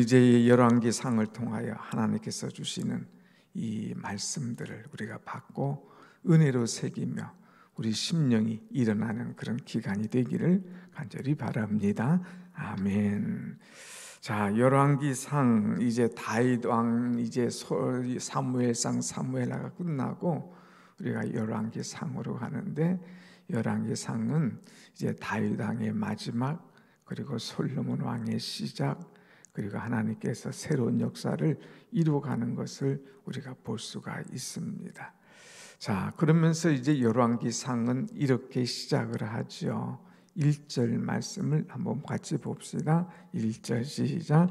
이제 열왕기상을 통하여 하나님께서 주시는 이 말씀들을 우리가 받고 은혜로 새기며 우리 심령이 일어나는 그런 기간이 되기를 간절히 바랍니다. 아멘. 자, 열왕기상 이제 다윗 왕 이제 사무엘상 사무엘하가 끝나고 우리가 열왕기상으로 가는데, 열왕기상은 이제 다윗 왕의 마지막, 그리고 솔로몬 왕의 시작, 그리고 하나님께서 새로운 역사를 이루어가는 것을 우리가 볼 수가 있습니다. 자, 그러면서 이제 열왕기상은 이렇게 시작을 하죠. 1절 말씀을 한번 같이 봅시다. 1절 시작.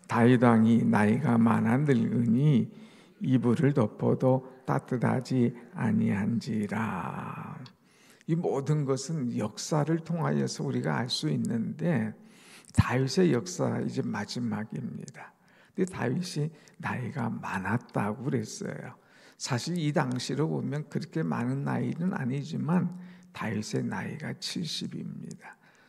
다윗 왕이 나이가 많아 늙으니 이불을 덮어도 따뜻하지 아니한지라. 이 모든 것은 역사를 통하여서 우리가 알 수 있는데, 다윗의 역사 이제 마지막입니다. 근데 다윗이 나이가 많았다고 그랬어요. 사실 이 당시로 보면 그렇게 많은 나이는 아니지만 다윗의 나이가 70입니다.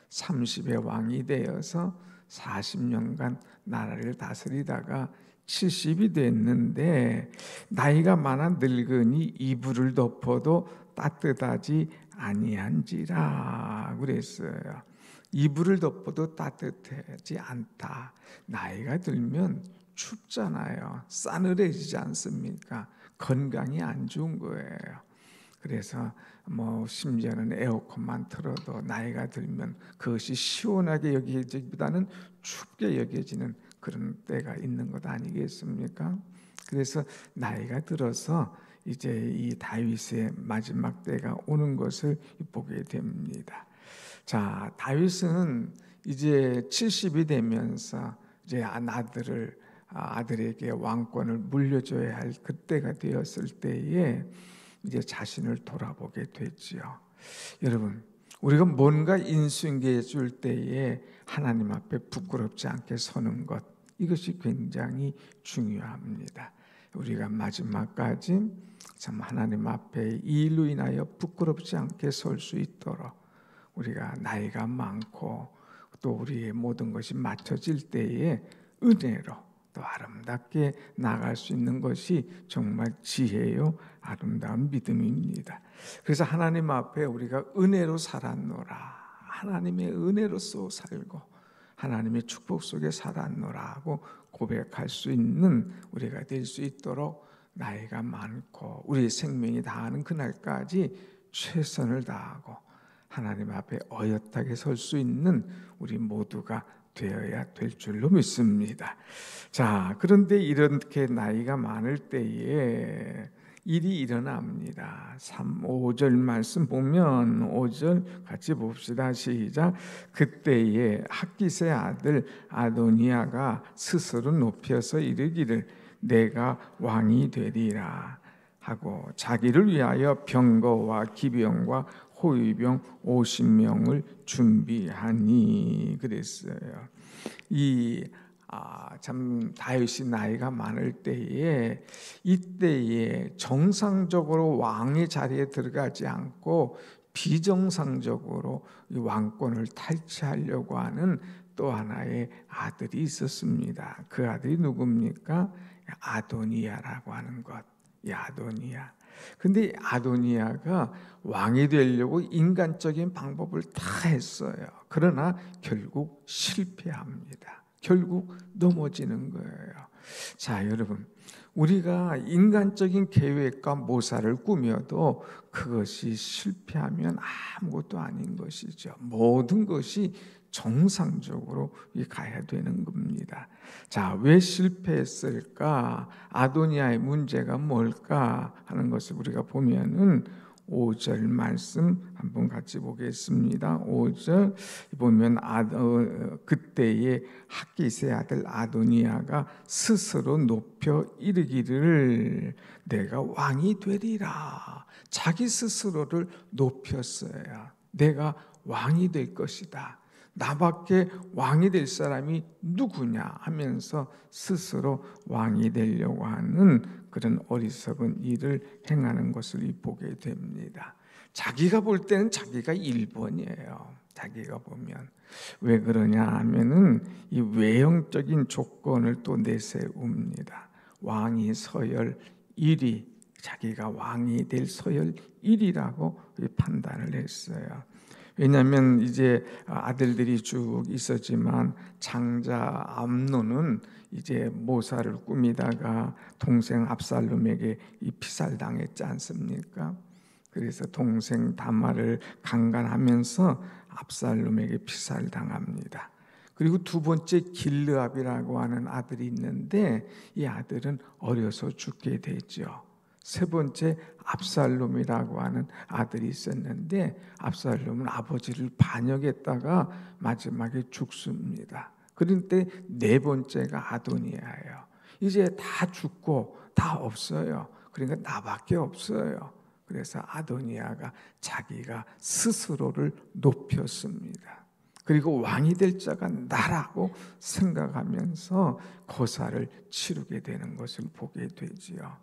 30의 왕이 되어서 40년간 나라를 다스리다가 70이 됐는데, 나이가 많아 늙으니 이불을 덮어도 따뜻하지 아니한지라 그랬어요. 이불을 덮어도 따뜻하지 않다. 나이가 들면 춥잖아요. 싸늘해지지 않습니까? 건강이 안 좋은 거예요. 그래서 심지어는 에어컨만 틀어도 나이가 들면 그것이 시원하게 여겨지기보다는 춥게 여겨지는 그런 때가 있는 것 아니겠습니까? 그래서 나이가 들어서 이제 이 다윗의 마지막 때가 오는 것을 보게 됩니다. 자, 다윗은 이제 70이 되면서 이제 아들에게 왕권을 물려줘야 할 그때가 되었을 때에 이제 자신을 돌아보게 되지요. 여러분, 우리가 뭔가 인수인계해 줄 때에 하나님 앞에 부끄럽지 않게 서는 것, 이것이 굉장히 중요합니다. 우리가 마지막까지 참 하나님 앞에 이 일로 인하여 부끄럽지 않게 설 수 있도록, 우리가 나이가 많고 또 우리의 모든 것이 맞춰질 때에 은혜로 또 아름답게 나갈 수 있는 것이 정말 지혜요 아름다운 믿음입니다. 그래서 하나님 앞에 우리가 은혜로 살았노라, 하나님의 은혜로서 살고 하나님의 축복 속에 살았노라 하고 고백할 수 있는 우리가 될 수 있도록, 나이가 많고 우리의 생명이 다하는 그날까지 최선을 다하고 하나님 앞에 어엿하게 설 수 있는 우리 모두가 되어야 될 줄로 믿습니다. 자, 그런데 이렇게 나이가 많을 때에 일이 일어납니다. 5절 말씀 보면 5절 같이 봅시다. 시작. 그때에 핫깃의 아들 아도니아가 스스로 높여서 이르기를 내가 왕이 되리라 하고 자기를 위하여 병거와 기병과 호위병 50명을 준비하니 그랬어요. 참 다윗이 나이가 많을 때에, 이때에 정상적으로 왕의 자리에 들어가지 않고 비정상적으로 이 왕권을 탈취하려고 하는 또 하나의 아들이 있었습니다. 그 아들이 누굽니까? 아도니아라고 하는 것. 이 아도니아. 근데 아도니아가 왕이 되려고 인간적인 방법을 다 했어요. 그러나 결국 실패합니다. 결국 넘어지는 거예요. 자, 여러분, 우리가 인간적인 계획과 모사를 꾸며도 그것이 실패하면 아무것도 아닌 것이죠. 모든 것이 정상적으로 가야 되는 겁니다. 자, 왜 실패했을까? 아도니아의 문제가 뭘까 하는 것을 우리가 보면은 5절 말씀 한번 같이 보겠습니다. 5절 보면 그때에 핫깃의 아들 아도니아가 스스로 높여 이르기를 내가 왕이 되리라. 자기 스스로를 높였어요. 내가 왕이 될 것이다. 나밖에 왕이 될 사람이 누구냐 하면서 스스로 왕이 되려고 하는 그런 어리석은 일을 행하는 것을 보게 됩니다. 자기가 볼 때는 자기가 1번이에요. 자기가 보면. 왜 그러냐 하면은 이 외형적인 조건을 또 내세웁니다. 왕이 서열 1위, 자기가 왕이 될 서열 1위라고 판단을 했어요. 왜냐하면 이제 아들들이 쭉 있었지만 장자 암논은 이제 모사를 꾸미다가 동생 압살롬에게 이 피살당했지 않습니까? 그래서 동생 다말을 강간하면서 압살롬에게 피살당합니다. 그리고 두 번째 길르압이라고 하는 아들이 있는데 이 아들은 어려서 죽게 되죠. 세 번째 압살롬이라고 하는 아들이 있었는데 압살롬은 아버지를 반역했다가 마지막에 죽습니다. 그런데 네 번째가 아도니아예요. 이제 다 죽고 다 없어요. 그러니까 나밖에 없어요. 그래서 아도니아가 자기가 스스로를 높였습니다. 그리고 왕이 될 자가 나라고 생각하면서 거사를 치르게 되는 것을 보게 되지요.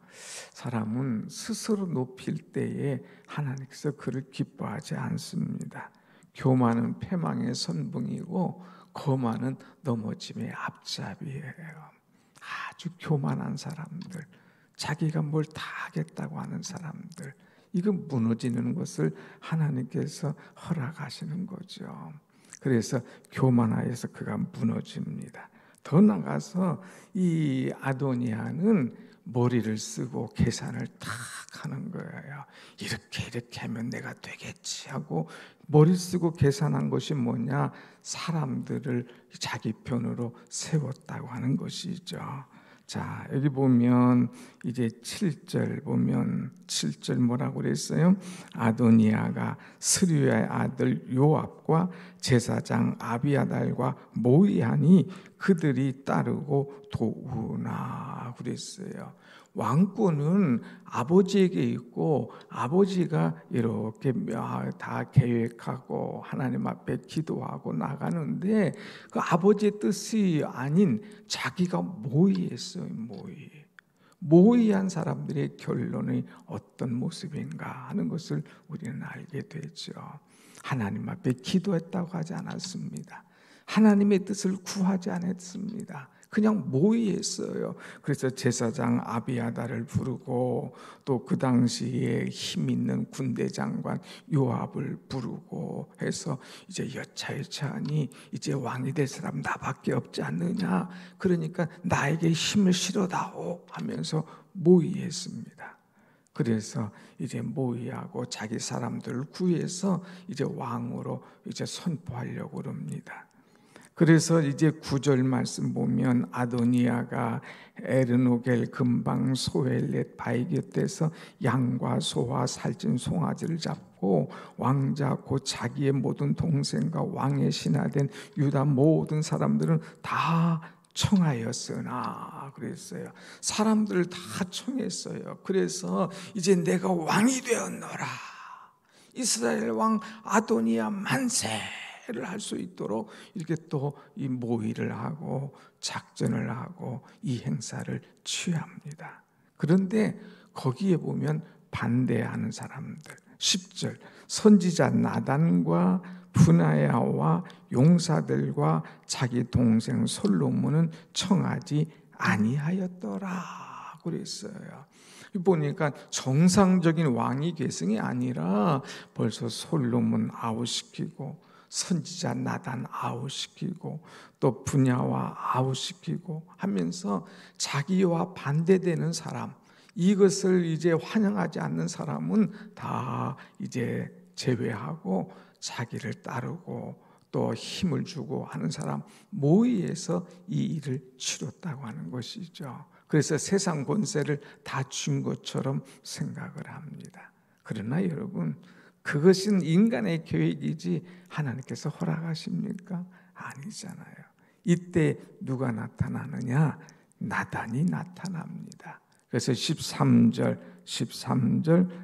사람은 스스로 높일 때에 하나님께서 그를 기뻐하지 않습니다. 교만은 패망의 선봉이고 거만은 넘어짐의 앞잡이에요. 아주 교만한 사람들, 자기가 뭘 다 하겠다고 하는 사람들, 이거 무너지는 것을 하나님께서 허락하시는 거죠. 그래서 교만하여서 그가 무너집니다. 더 나가서 이 아도니아는 머리를 쓰고 계산을 탁 하는 거예요. 이렇게 하면 내가 되겠지 하고 머리 쓰고 계산한 것이 뭐냐? 사람들을 자기 편으로 세웠다고 하는 것이죠. 자, 여기 보면 이제 7절 보면 7절 뭐라고 그랬어요? 아도니아가 스루야의 아들 요압과 제사장 아비아달과 모이하니 그들이 따르고 도우나 그랬어요. 왕권은 아버지에게 있고 아버지가 이렇게 다 계획하고 하나님 앞에 기도하고 나가는데 그 아버지의 뜻이 아닌 자기가 모의했어요. 모의한 사람들의 결론이 어떤 모습인가 하는 것을 우리는 알게 되죠. 하나님 앞에 기도했다고 하지 않았습니다. 하나님의 뜻을 구하지 않았습니다. 그냥 모의했어요. 그래서 제사장 아비아달을 부르고 또 그 당시에 힘 있는 군대 장관 요압을 부르고 해서 이제 여차여차하니 이제 왕이 될 사람 나밖에 없지 않느냐. 그러니까 나에게 힘을 실어다오 하면서 모의했습니다. 그래서 이제 모의하고 자기 사람들을 구해서 이제 왕으로 이제 선포하려고 합니다. 그래서 이제 9절 말씀 보면 아도니아가 에르노겔 근방 소엘렛 바위 곁에서 양과 소와 살찐 송아지를 잡고 왕자 곧 자기의 모든 동생과 왕의 신하된 유다 모든 사람들은 다 청하였으나 그랬어요. 사람들을 다 청했어요. 그래서 이제 내가 왕이 되었노라. 이스라엘 왕 아도니아 만세. 를 할 수 있도록 이렇게 또 이 모의를 하고 작전을 하고 이 행사를 취합니다. 그런데 거기에 보면 반대하는 사람들 10절 선지자 나단과 분하야와 용사들과 자기 동생 솔로몬은 청하지 아니하였더라 그랬어요. 보니까 정상적인 왕위 계승이 아니라 벌써 솔로몬 아웃시키고 선지자 나단 아웃시키고 또 분야와 아웃시키고 하면서 자기와 반대되는 사람 이것을 이제 환영하지 않는 사람은 다 이제 제외하고 자기를 따르고 또 힘을 주고 하는 사람 모의해서 이 일을 치렀다고 하는 것이죠. 그래서 세상 권세를 다 준 것처럼 생각을 합니다. 그러나 여러분 그것은 인간의 계획이지 하나님께서 허락하십니까? 아니잖아요. 이때 누가 나타나느냐? 나단이 나타납니다. 그래서 11절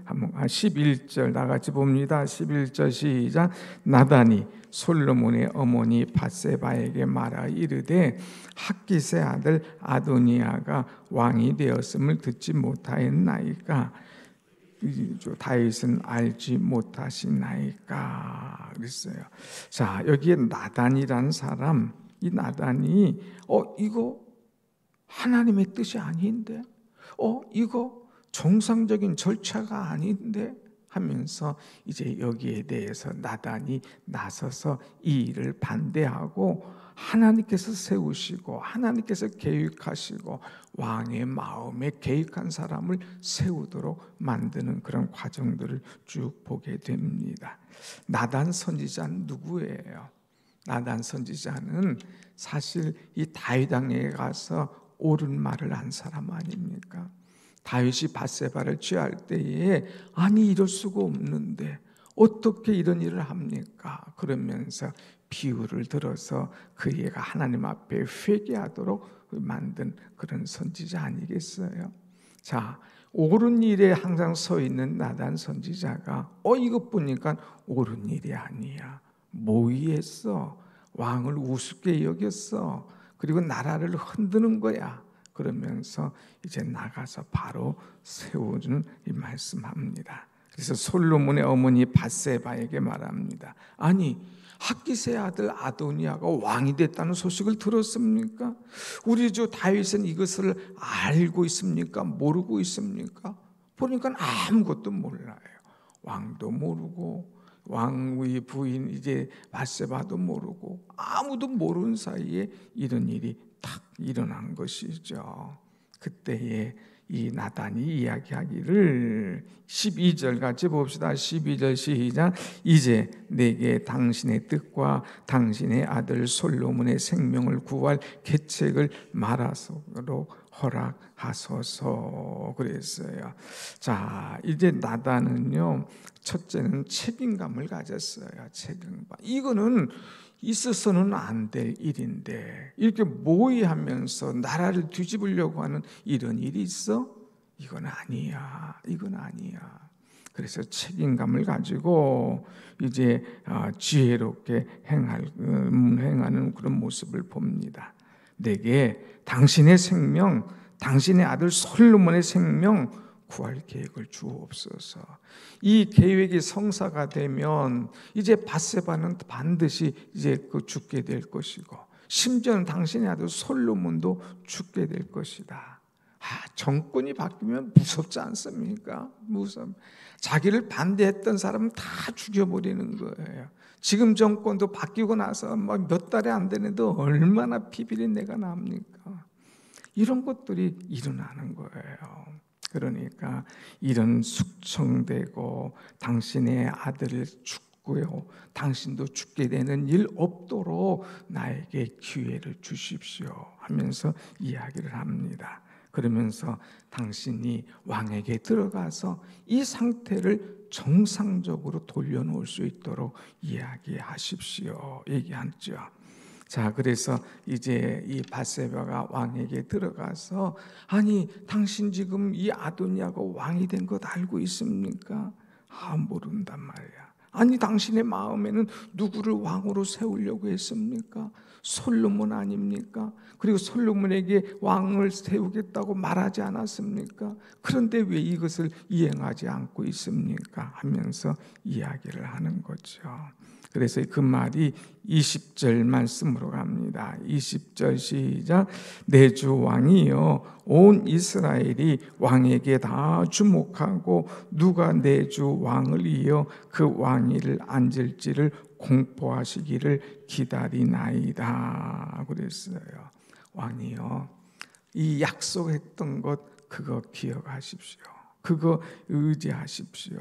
한번 11절 나같이 봅니다. 11절 시작. 나단이 솔로몬의 어머니 밧세바에게 말하 이르되 학깃의 아들 아도니아가 왕이 되었음을 듣지 못하였나이까 다윗은 알지 못하시나이까 그랬어요. 자, 여기에 나단이라는 사람, 이 나단이 이거 하나님의 뜻이 아닌데, 이거 정상적인 절차가 아닌데 하면서 이제 여기에 대해서 나단이 나서서 이 일을 반대하고 하나님께서 세우시고 하나님께서 계획하시고 왕의 마음에 계획한 사람을 세우도록 만드는 그런 과정들을 쭉 보게 됩니다. 나단 선지자는 누구예요? 나단 선지자는 사실 이 다윗 왕에게 가서 옳은 말을 한 사람 아닙니까? 다윗이 밧세바를 취할 때에 아니 이럴 수가 없는데 어떻게 이런 일을 합니까? 그러면서 비유를 들어서 그 애가 하나님 앞에 회개하도록 만든 그런 선지자 아니겠어요? 자, 옳은 일에 항상 서 있는 나단 선지자가 이것 보니까 옳은 일이 아니야. 모의했어. 왕을 우습게 여겼어. 그리고 나라를 흔드는 거야. 그러면서 이제 나가서 바로 세우는 이 말씀합니다. 그래서 솔로몬의 어머니 밧세바에게 말합니다. 아니 핫기스의 아들 아도니아가 왕이 됐다는 소식을 들었습니까? 우리 주 다윗은 이것을 알고 있습니까? 모르고 있습니까? 보니까 아무것도 몰라요. 왕도 모르고 왕의 부인 이제 밧세바도 모르고 아무도 모르는 사이에 이런 일이 탁 일어난 것이죠. 그때에 이 나단이 이야기하기를 12절 같이 봅시다. 12절 시작. 이제 내게 당신의 뜻과 당신의 아들 솔로몬의 생명을 구할 계책을 말하소로 허락하소서 그랬어요. 자, 이제 나단은요, 첫째는 책임감을 가졌어요. 책임감. 이거는 있어서는 안 될 일인데 이렇게 모의하면서 나라를 뒤집으려고 하는 이런 일이 있어? 이건 아니야. 이건 아니야. 그래서 책임감을 가지고 이제 지혜롭게 행하는 그런 모습을 봅니다. 내게 당신의 생명, 당신의 아들 솔로몬의 생명 구할 계획을 주옵소서. 이 계획이 성사가 되면 이제 밧세바는 반드시 이제 죽게 될 것이고 심지어는 당신의 아들 솔로몬도 죽게 될 것이다. 정권이 바뀌면 무섭지 않습니까? 자기를 반대했던 사람은 다 죽여버리는 거예요. 지금 정권도 바뀌고 나서 몇 달이 안 되는데 얼마나 피비린내가 납니까? 이런 것들이 일어나는 거예요. 그러니까 이런 숙청되고 당신의 아들을 죽고요, 당신도 죽게 되는 일 없도록 나에게 기회를 주십시오 하면서 이야기를 합니다. 그러면서 당신이 왕에게 들어가서 이 상태를 정상적으로 돌려놓을 수 있도록 이야기하십시오 얘기하죠. 자, 그래서 이제 이 밧세바가 왕에게 들어가서 아니 당신 지금 이 아도니아가 왕이 된 것 알고 있습니까? 모른단 말이야. 아니 당신의 마음에는 누구를 왕으로 세우려고 했습니까? 솔로몬 아닙니까? 그리고 솔로몬에게 왕을 세우겠다고 말하지 않았습니까? 그런데 왜 이것을 이행하지 않고 있습니까? 하면서 이야기를 하는 거죠. 그래서 그 말이 20절 말씀으로 갑니다. 20절 시작. 내 주 왕이여 온 이스라엘이 왕에게 다 주목하고 누가 내 주 왕을 이어 그 왕위를 앉을지를 공포하시기를 기다리나이다 그랬어요. 왕이여 이 약속했던 것 그거 기억하십시오. 그거 의지하십시오.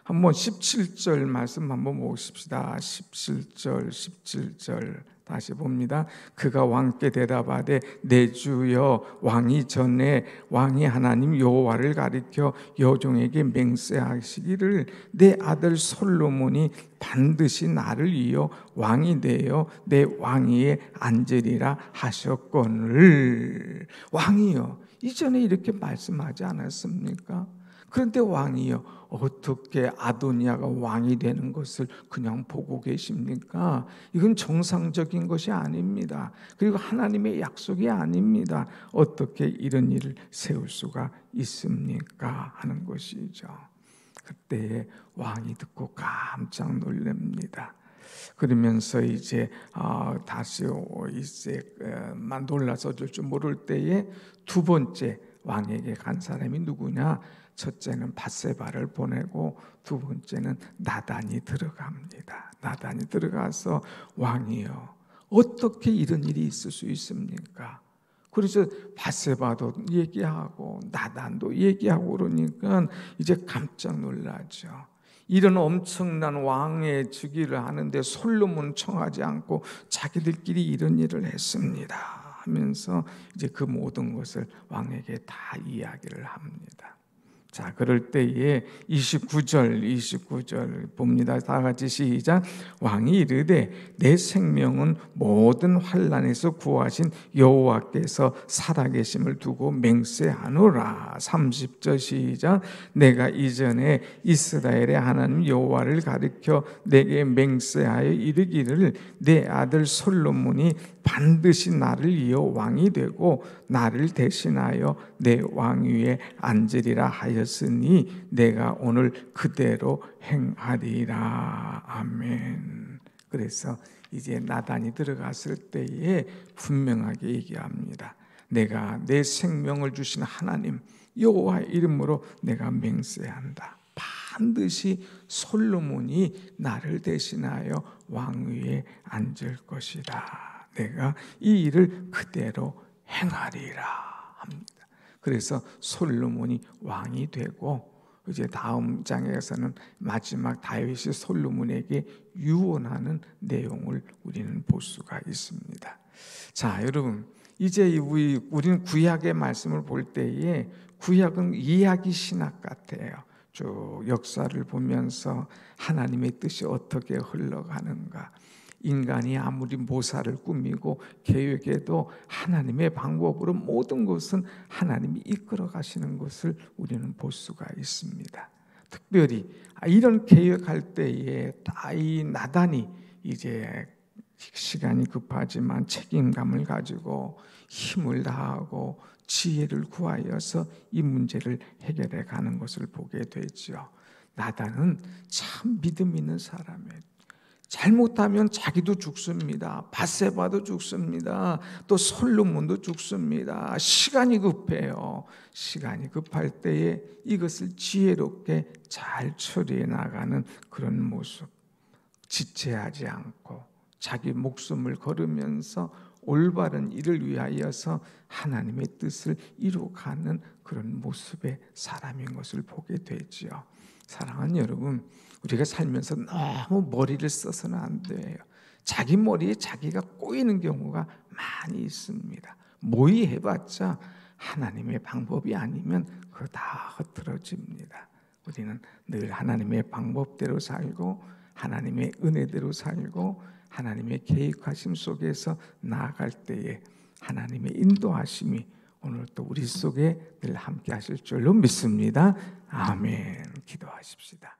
한번 17절 말씀 한번 보십시다. 17절 다시 봅니다. 그가 왕께 대답하되 내 주여 왕이 전에 왕이 하나님 여호와를 가리켜 여종에게 맹세하시기를 내 아들 솔로몬이 반드시 나를 이어 왕이 되어 내 왕위에 앉으리라 하셨거늘. 왕이여 이전에 이렇게 말씀하지 않았습니까? 그런데 왕이여 어떻게 아도니아가 왕이 되는 것을 그냥 보고 계십니까? 이건 정상적인 것이 아닙니다. 그리고 하나님의 약속이 아닙니다. 어떻게 이런 일을 세울 수가 있습니까? 하는 것이죠. 그때에 왕이 듣고 깜짝 놀랍니다. 그러면서 이제 다시 이제 놀라서 어쩔 줄 모를 때에 두 번째 왕에게 간 사람이 누구냐? 첫째는 밧세바를 보내고 두 번째는 나단이 들어갑니다. 나단이 들어가서 왕이여, 어떻게 이런 일이 있을 수 있습니까? 그래서 밧세바도 얘기하고 나단도 얘기하고 그러니까 이제 깜짝 놀라죠. 이런 엄청난 왕의 즉위를 하는데 솔로몬은 청하지 않고 자기들끼리 이런 일을 했습니다 하면서 이제 그 모든 것을 왕에게 다 이야기를 합니다. 자, 그럴 때에 29절 봅니다. 다 같이 시작. 왕이 이르되 내 생명은 모든 환난에서 구하신 여호와께서 살아계심을 두고 맹세하노라. 30절 시작. 내가 이전에 이스라엘의 하나님 여호와를 가리켜 내게 맹세하여 이르기를 내 아들 솔로몬이 반드시 나를 이어 왕이 되고 나를 대신하여 내 왕위에 앉으리라 하였으니 내가 오늘 그대로 행하리라. 아멘. 그래서 이제 나단이 들어갔을 때에 분명하게 얘기합니다. 내가 내 생명을 주신 하나님 여호와 이름으로 내가 맹세한다. 반드시 솔로몬이 나를 대신하여 왕위에 앉을 것이다. 내가 이 일을 그대로 행하리라 합니다. 그래서 솔로몬이 왕이 되고 이제 다음 장에서는 마지막 다윗이 솔로몬에게 유언하는 내용을 우리는 볼 수가 있습니다. 자, 여러분, 이제 우리는 구약의 말씀을 볼 때에 구약은 이야기 신학 같아요. 쭉 역사를 보면서 하나님의 뜻이 어떻게 흘러가는가, 인간이 아무리 모사를 꾸미고 계획해도 하나님의 방법으로 모든 것은 하나님이 이끌어 가시는 것을 우리는 볼 수가 있습니다. 특별히 이런 계획할 때에 이 나단이 이제 시간이 급하지만 책임감을 가지고 힘을 다하고 지혜를 구하여서 이 문제를 해결해 가는 것을 보게 되죠. 나단은 참 믿음 있는 사람이에요. 잘못하면 자기도 죽습니다. 밧세바도 죽습니다. 또 솔로몬도 죽습니다. 시간이 급해요. 시간이 급할 때에 이것을 지혜롭게 잘 처리해 나가는 그런 모습, 지체하지 않고 자기 목숨을 걸으면서 올바른 일을 위하여서 하나님의 뜻을 이루어가는 그런 모습의 사람인 것을 보게 되지요. 사랑하는 여러분, 우리가 살면서 너무 머리를 써서는 안 돼요. 자기 머리에 자기가 꼬이는 경우가 많이 있습니다. 모의 해봤자 하나님의 방법이 아니면 그거 다 흐트러집니다. 우리는 늘 하나님의 방법대로 살고 하나님의 은혜대로 살고 하나님의 계획하심 속에서 나아갈 때에 하나님의 인도하심이 오늘 또 우리 속에 늘 함께 하실 줄로 믿습니다. 아멘. 기도하십시다.